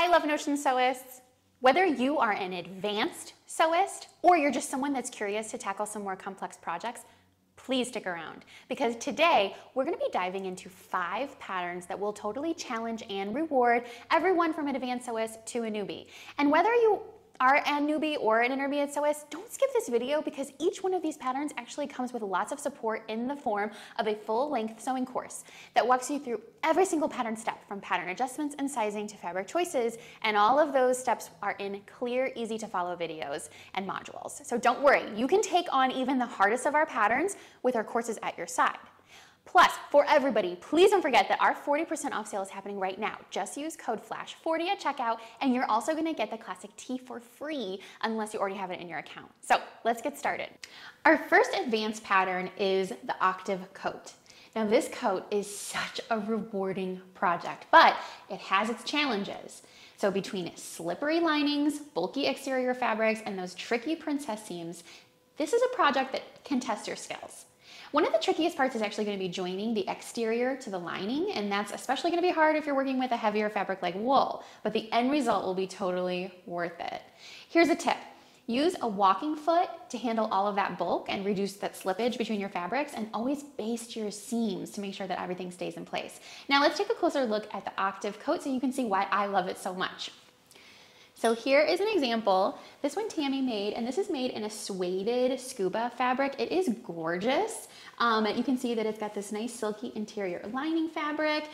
Hi, Love Notion sewists. Whether you are an advanced sewist or you're just someone that's curious to tackle some more complex projects, please stick around because today we're going to be diving into 5 patterns that will totally challenge and reward everyone from an advanced sewist to a newbie. And whether you are a newbie or an intermediate sewist, don't skip this video because each one of these patterns actually comes with lots of support in the form of a full-length sewing course that walks you through every single pattern step, from pattern adjustments and sizing to fabric choices, and all of those steps are in clear, easy to follow videos and modules. So don't worry, you can take on even the hardest of our patterns with our courses at your side. Plus, for everybody, please don't forget that our 40% off sale is happening right now. Just use code FLASH40 at checkout, and you're also going to get the Classic Tee for free unless you already have it in your account. So let's get started. Our first advanced pattern is the octave coat. Now this coat is such a rewarding project, but it has its challenges. So between slippery linings, bulky exterior fabrics, and those tricky princess seams, this is a project that can test your skills. One of the trickiest parts is actually going to be joining the exterior to the lining, and that's especially going to be hard if you're working with a heavier fabric like wool, but the end result will be totally worth it. Here's a tip. Use a walking foot to handle all of that bulk and reduce that slippage between your fabrics, and always baste your seams to make sure that everything stays in place. Now let's take a closer look at the octave coat so you can see why I love it so much. So here is an example. This one Tammy made, and this is made in a suede scuba fabric. It is gorgeous. You can see that it's got this nice silky interior lining fabric.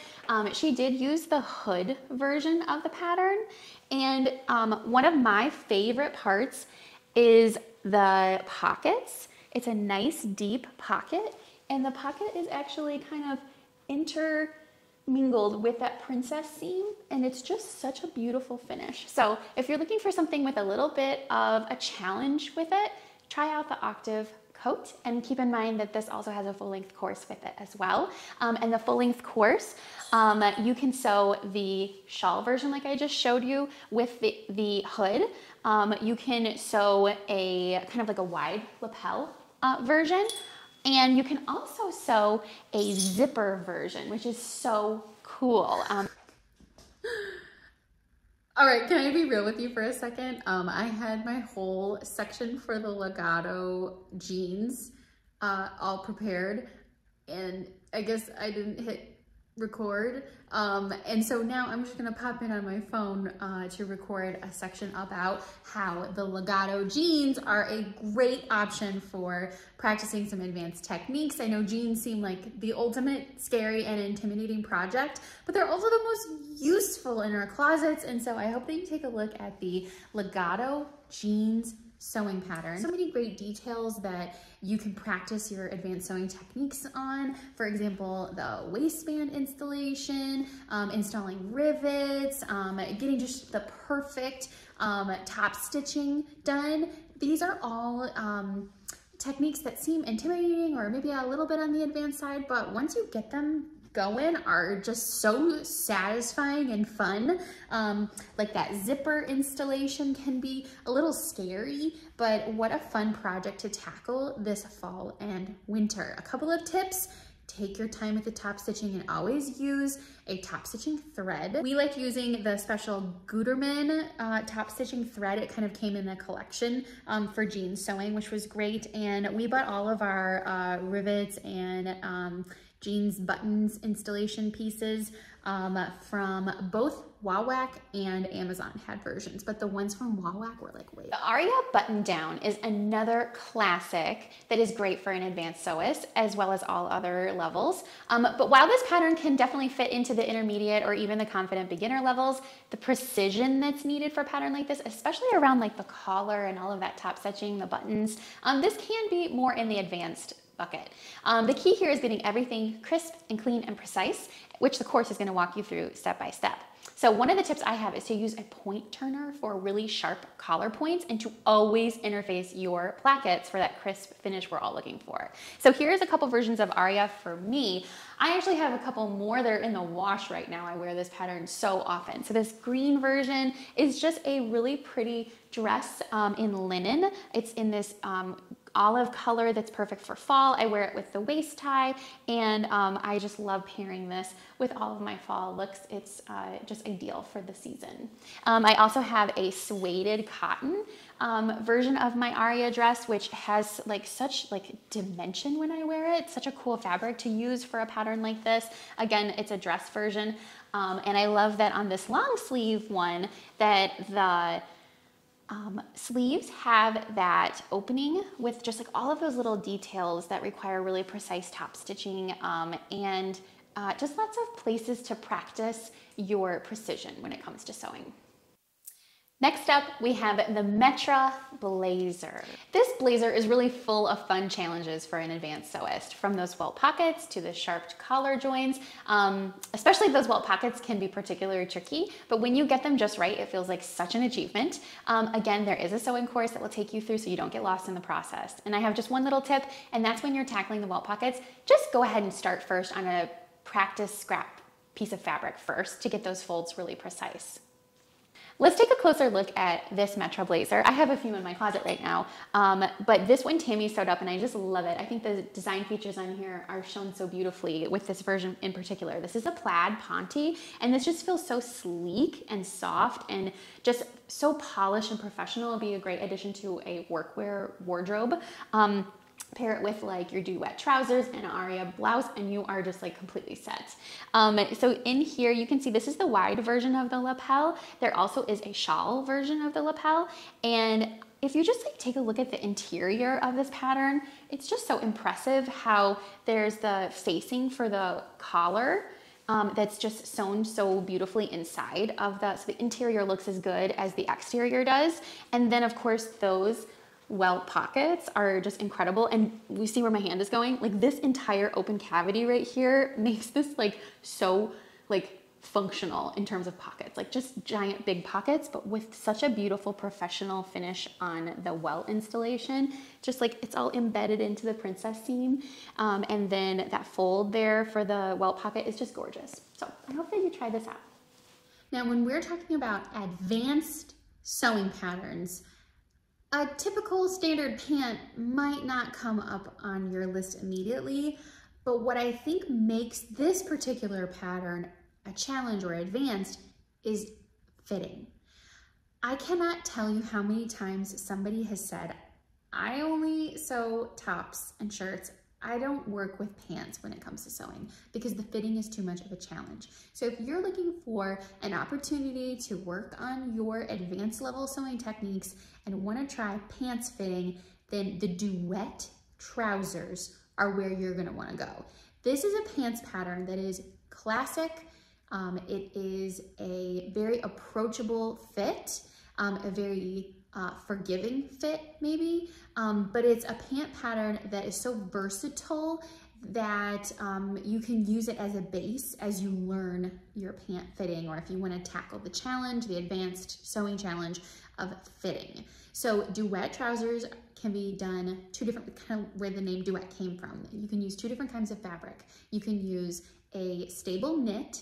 She did use the hood version of the pattern. And one of my favorite parts is the pockets. It's a nice deep pocket, and the pocket is actually kind of intermingled with that princess seam, and it's just such a beautiful finish. So if you're looking for something with a little bit of a challenge with it, try out the octave coat, and keep in mind that this also has a full-length course with it as well. And the full-length course, you can sew the shawl version like I just showed you with the hood. You can sew a kind of like a wide lapel version, and you can also sew a zipper version, which is so cool. All right, can I be real with you for a second? I had my whole section for the legato jeans all prepared, and I guess I didn't hit record. And so now I'm just gonna pop in on my phone to record a section about how the legato jeans are a great option for practicing some advanced techniques. I know jeans seem like the ultimate scary and intimidating project, but they're also the most useful in our closets. And so I hope that you take a look at the legato jeans sewing pattern. So many great details that you can practice your advanced sewing techniques on. For example, the waistband installation, installing rivets, getting just the perfect top stitching done. These are all techniques that seem intimidating or maybe a little bit on the advanced side, but once you get them going, are just so satisfying and fun. Like that zipper installation can be a little scary, but what a fun project to tackle this fall and winter. A couple of tips: take your time with the top stitching and always use a top stitching thread. We like using the special Gutermann top stitching thread. It kind of came in the collection for jean sewing, which was great. And we bought all of our rivets and jeans buttons installation pieces from both Wawak and Amazon had versions, but the ones from Wawak were like way. The Aria button down is another classic that is great for an advanced sewist as well as all other levels. But while this pattern can definitely fit into the intermediate or even the confident beginner levels, the precision that's needed for a pattern like this, especially around like the collar and all of that top stitching, the buttons, this can be more in the advanced bucket. The key here is getting everything crisp and clean and precise, which the course is going to walk you through step by step. So one of the tips I have is to use a point turner for really sharp collar points, and to always interface your plackets for that crisp finish we're all looking for. So here's a couple versions of Aria for me. I actually have a couple more that are in the wash right now. I wear this pattern so often. So this green version is just a really pretty dress in linen. It's in this olive color that's perfect for fall. I wear it with the waist tie, and I just love pairing this with all of my fall looks. It's just ideal for the season. I also have a suede cotton version of my Aria dress, which has like such like dimension when I wear it. It's such a cool fabric to use for a pattern like this. Again, it's a dress version, and I love that on this long sleeve one that the sleeves have that opening with just like all of those little details that require really precise top stitching, and just lots of places to practice your precision when it comes to sewing. Next up, we have the Metra Blazer. This blazer is really full of fun challenges for an advanced sewist, from those welt pockets to the sharp collar joins. Especially those welt pockets can be particularly tricky, but when you get them just right, it feels like such an achievement. Again, there is a sewing course that will take you through so you don't get lost in the process. And I have just one little tip, and that's when you're tackling the welt pockets, just go ahead and start first on a practice scrap piece of fabric first to get those folds really precise. Let's take a closer look at this Metra Blazer. I have a few in my closet right now, but this one Tammy sewed up and I just love it. I think the design features on here are shown so beautifully with this version in particular. This is a plaid ponte, and this just feels so sleek and soft and just so polished and professional. It'll be a great addition to a workwear wardrobe. Pair it with like your duet trousers and an Aria blouse, and you are just like completely set. So in here, you can see this is the wide version of the lapel. There also is a shawl version of the lapel. And if you just like take a look at the interior of this pattern, it's just so impressive how there's the facing for the collar that's just sewn so beautifully inside of so the interior looks as good as the exterior does. And then of course those welt pockets are just incredible, and we see where my hand is going. Like this entire open cavity right here makes this like so like functional in terms of pockets, like just giant big pockets, but with such a beautiful professional finish on the welt installation. Just like it's all embedded into the princess seam, and then that fold there for the welt pocket is just gorgeous. So I hope that you try this out. Now, when we're talking about advanced sewing patterns, a typical standard pant might not come up on your list immediately, but what I think makes this particular pattern a challenge or advanced is fitting. I cannot tell you how many times somebody has said, I only sew tops and shirts. I don't work with pants when it comes to sewing because the fitting is too much of a challenge. So if you're looking for an opportunity to work on your advanced level sewing techniques and want to try pants fitting, then the duet trousers are where you're going to want to go. This is a pants pattern that is classic. It is a very approachable fit, a very forgiving fit maybe, but it's a pant pattern that is so versatile that you can use it as a base as you learn your pant fitting, or if you want to tackle the challenge, the advanced sewing challenge of fitting. So duet trousers can be done two different, kind of where the name duet came from. You can use two different kinds of fabric. You can use a stable knit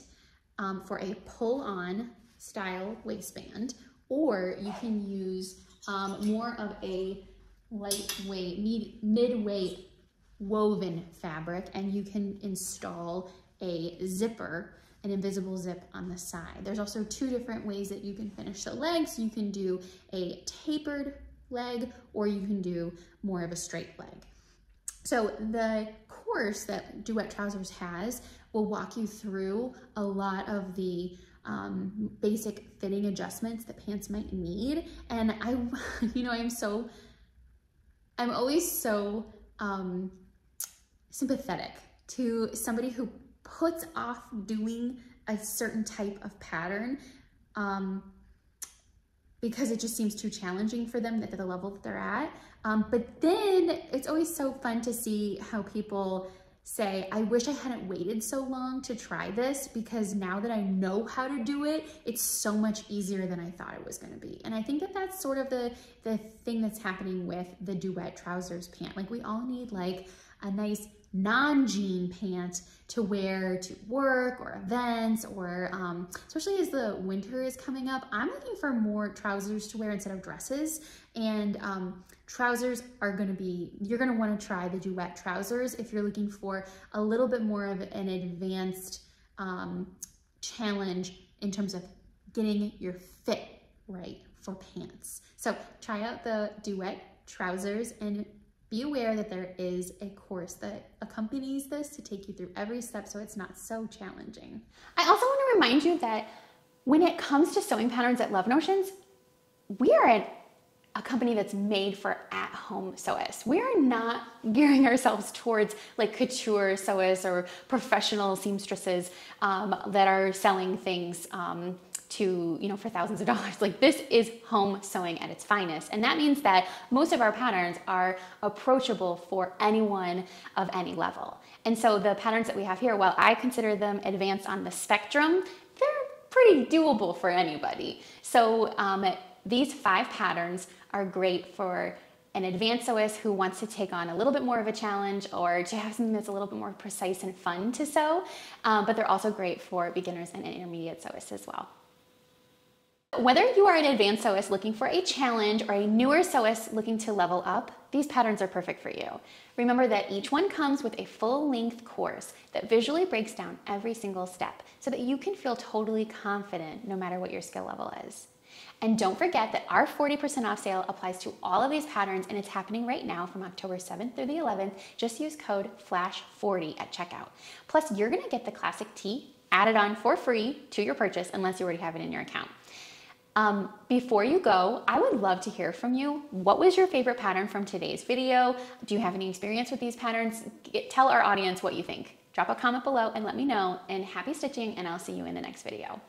for a pull-on style waistband, or you can use more of a lightweight, mid-weight woven fabric, and you can install a zipper, an invisible zip on the side. There's also two different ways that you can finish the legs. You can do a tapered leg, or you can do more of a straight leg. So the course that Duet Trousers has will walk you through a lot of the basic fitting adjustments that pants might need. And I'm always so sympathetic to somebody who puts off doing a certain type of pattern because it just seems too challenging for them at the level that they're at. But then it's always so fun to see how people say, I wish I hadn't waited so long to try this, because now that I know how to do it, it's so much easier than I thought it was going to be. And I think that that's sort of the thing that's happening with the Duet Trousers pant. Like, we all need like a nice non-jean pant to wear to work or events, or especially as the winter is coming up, I'm looking for more trousers to wear instead of dresses. And trousers are gonna be, you're gonna wanna try the duet trousers if you're looking for a little bit more of an advanced challenge in terms of getting your fit right for pants. So try out the duet trousers and be aware that there is a course that accompanies this to take you through every step so it's not so challenging. I also want to remind you that when it comes to sewing patterns at Love Notions, we are a company that's made for at-home sewists. We are not gearing ourselves towards like couture sewists or professional seamstresses that are selling things for thousands of dollars. Like, this is home sewing at its finest. And that means that most of our patterns are approachable for anyone of any level. And so the patterns that we have here, while I consider them advanced on the spectrum, they're pretty doable for anybody. So these 5 patterns are great for an advanced sewist who wants to take on a little bit more of a challenge or to have something that's a little bit more precise and fun to sew, but they're also great for beginners and intermediate sewists as well. Whether you are an advanced sewist looking for a challenge or a newer sewist looking to level up, these patterns are perfect for you. Remember that each one comes with a full-length course that visually breaks down every single step so that you can feel totally confident no matter what your skill level is. And don't forget that our 40% off sale applies to all of these patterns, and it's happening right now from October 7th through the 11th. Just use code FLASH40 at checkout. Plus, you're gonna get the classic tee added on for free to your purchase unless you already have it in your account. Before you go, I would love to hear from you. What was your favorite pattern from today's video? Do you have any experience with these patterns? Tell our audience what you think. Drop a comment below and let me know, and happy stitching, and I'll see you in the next video.